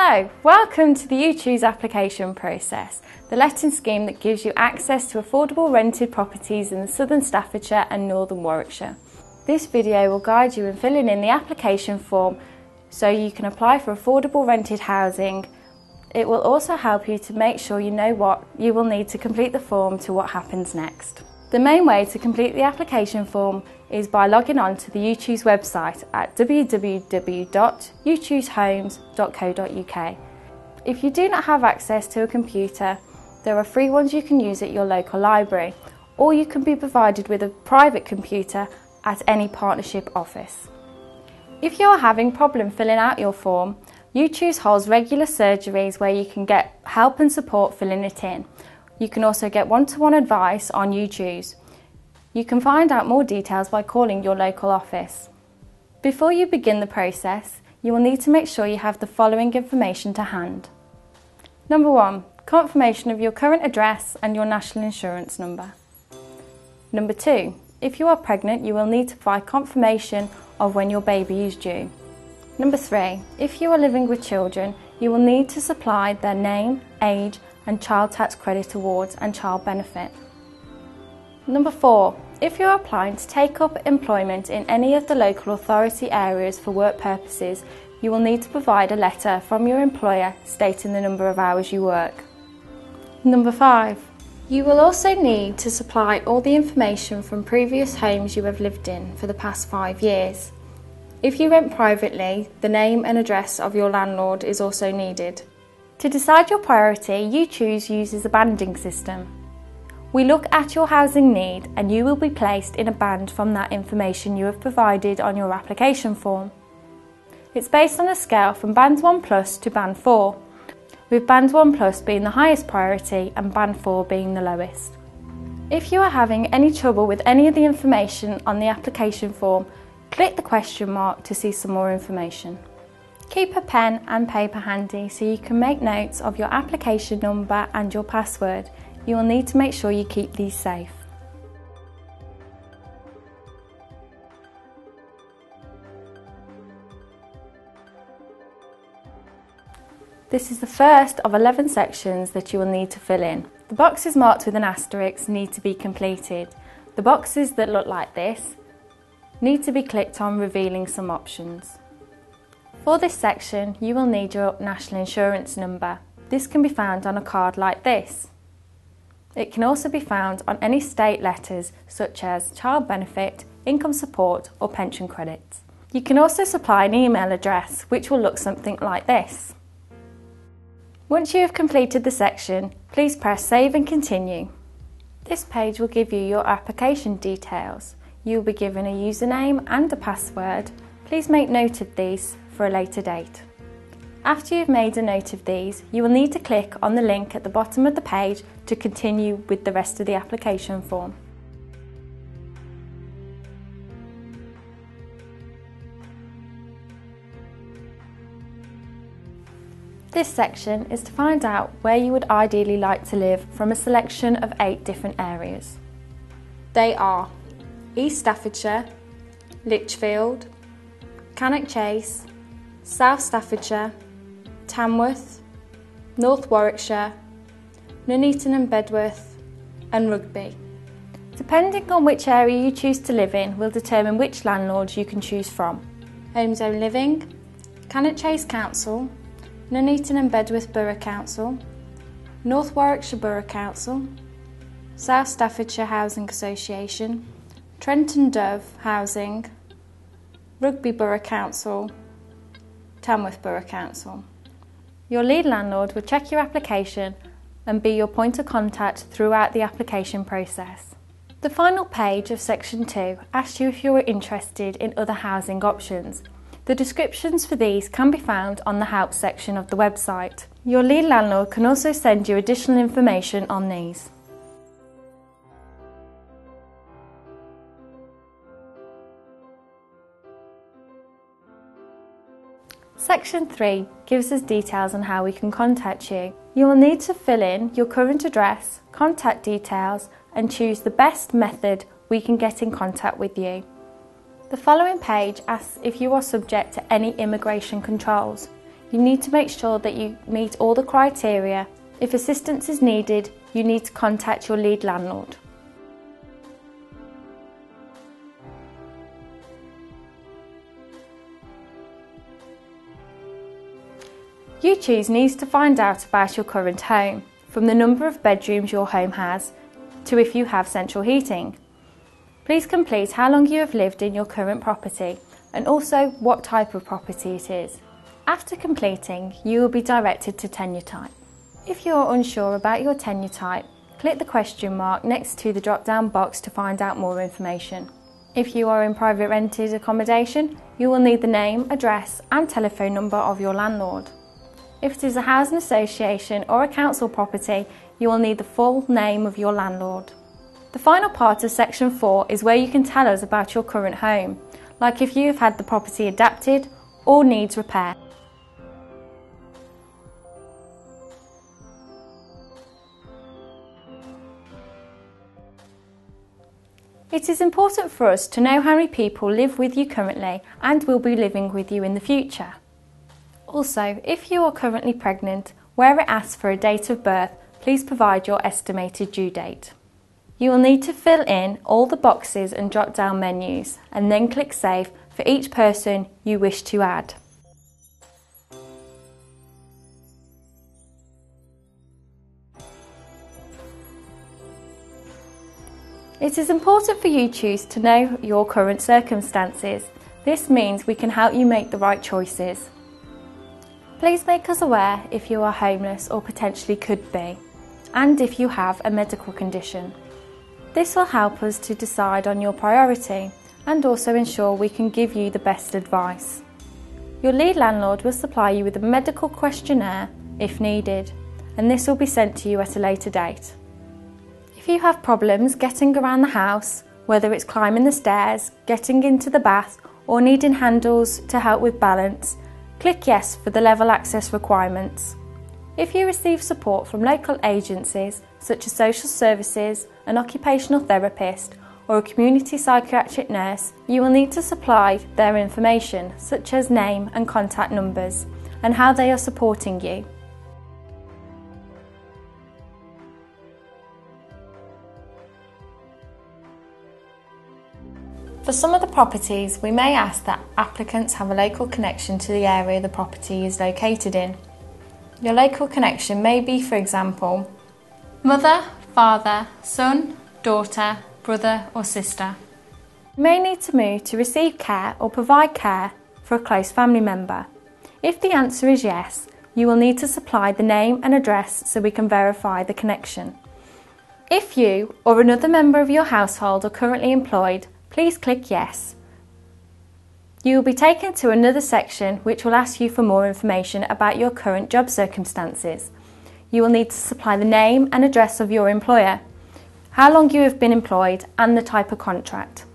So, welcome to the UChoose application process, the letting scheme that gives you access to affordable rented properties in the Southern Staffordshire and Northern Warwickshire. This video will guide you in filling in the application form so you can apply for affordable rented housing. It will also help you to make sure you know what you will need to complete the form to what happens next. The main way to complete the application form is by logging on to the UChoose website at www.uchoosehomes.co.uk. If you do not have access to a computer, there are free ones you can use at your local library, or you can be provided with a private computer at any partnership office. If you are having problem filling out your form, UChoose holds regular surgeries where you can get help and support filling it in. You can also get one-to-one advice on UChoose. You can find out more details by calling your local office. Before you begin the process, you will need to make sure you have the following information to hand. Number 1, confirmation of your current address and your national insurance number. Number 2, if you are pregnant, you will need to provide confirmation of when your baby is due. Number 3, if you are living with children, you will need to supply their name, age, and child tax credit awards and child benefit. Number 4, if you're applying to take up employment in any of the local authority areas for work purposes, you will need to provide a letter from your employer stating the number of hours you work. Number 5, you will also need to supply all the information from previous homes you have lived in for the past 5 years. If you rent privately, the name and address of your landlord is also needed. To decide your priority, UChoose uses a banding system. We look at your housing need and you will be placed in a band from that information you have provided on your application form. It's based on a scale from Band 1 Plus to Band 4, with Band 1 Plus being the highest priority and Band 4 being the lowest. If you are having any trouble with any of the information on the application form, click the question mark to see some more information. Keep a pen and paper handy so you can make notes of your application number and your password. You will need to make sure you keep these safe. This is the first of 11 sections that you will need to fill in. The boxes marked with an asterisk need to be completed. The boxes that look like this need to be clicked on, revealing some options. For this section, you will need your national insurance number. This can be found on a card like this. It can also be found on any state letters such as child benefit, income support or pension credits. You can also supply an email address which will look something like this. Once you have completed the section, please press Save and Continue. This page will give you your application details. You will be given a username and a password. Please make note of these for a later date. After you've made a note of these, you will need to click on the link at the bottom of the page to continue with the rest of the application form. This section is to find out where you would ideally like to live from a selection of 8 different areas. They are East Staffordshire, Lichfield, Cannock Chase, South Staffordshire, Tamworth, North Warwickshire, Nuneaton and Bedworth, and Rugby. Depending on which area you choose to live in will determine which landlords you can choose from. Homes Own Living, Cannock Chase Council, Nuneaton and Bedworth Borough Council, North Warwickshire Borough Council, South Staffordshire Housing Association, Trent and Dove Housing, Rugby Borough Council, Tamworth Borough Council. Your lead landlord will check your application and be your point of contact throughout the application process. The final page of section 2 asks you if you are interested in other housing options. The descriptions for these can be found on the help section of the website. Your lead landlord can also send you additional information on these. Section 3 gives us details on how we can contact you. You will need to fill in your current address, contact details, and choose the best method we can get in contact with you. The following page asks if you are subject to any immigration controls. You need to make sure that you meet all the criteria. If assistance is needed, you need to contact your lead landlord. UChoose needs to find out about your current home, from the number of bedrooms your home has to if you have central heating. Please complete how long you have lived in your current property and also what type of property it is. After completing, you will be directed to tenure type. If you are unsure about your tenure type, click the question mark next to the drop-down box to find out more information. If you are in private rented accommodation, you will need the name, address and telephone number of your landlord. If it is a housing association or a council property, you will need the full name of your landlord. The final part of section 4 is where you can tell us about your current home, like if you have had the property adapted or needs repair. It is important for us to know how many people live with you currently and will be living with you in the future. Also, if you are currently pregnant, where it asks for a date of birth, please provide your estimated due date. You will need to fill in all the boxes and drop down menus and then click Save for each person you wish to add. It is important for UChoose to know your current circumstances. This means we can help you make the right choices. Please make us aware if you are homeless or potentially could be, and if you have a medical condition. This will help us to decide on your priority and also ensure we can give you the best advice. Your lead landlord will supply you with a medical questionnaire if needed, and this will be sent to you at a later date. If you have problems getting around the house, whether it's climbing the stairs, getting into the bath or needing handles to help with balance, click Yes for the level access requirements. If you receive support from local agencies such as social services, an occupational therapist or a community psychiatric nurse, you will need to supply their information such as name and contact numbers and how they are supporting you. For some of the properties, we may ask that applicants have a local connection to the area the property is located in. Your local connection may be, for example, mother, father, son, daughter, brother or sister. You may need to move to receive care or provide care for a close family member. If the answer is yes, you will need to supply the name and address so we can verify the connection. If you or another member of your household are currently employed, please click Yes. You will be taken to another section which will ask you for more information about your current job circumstances. You will need to supply the name and address of your employer, how long you have been employed and the type of contract.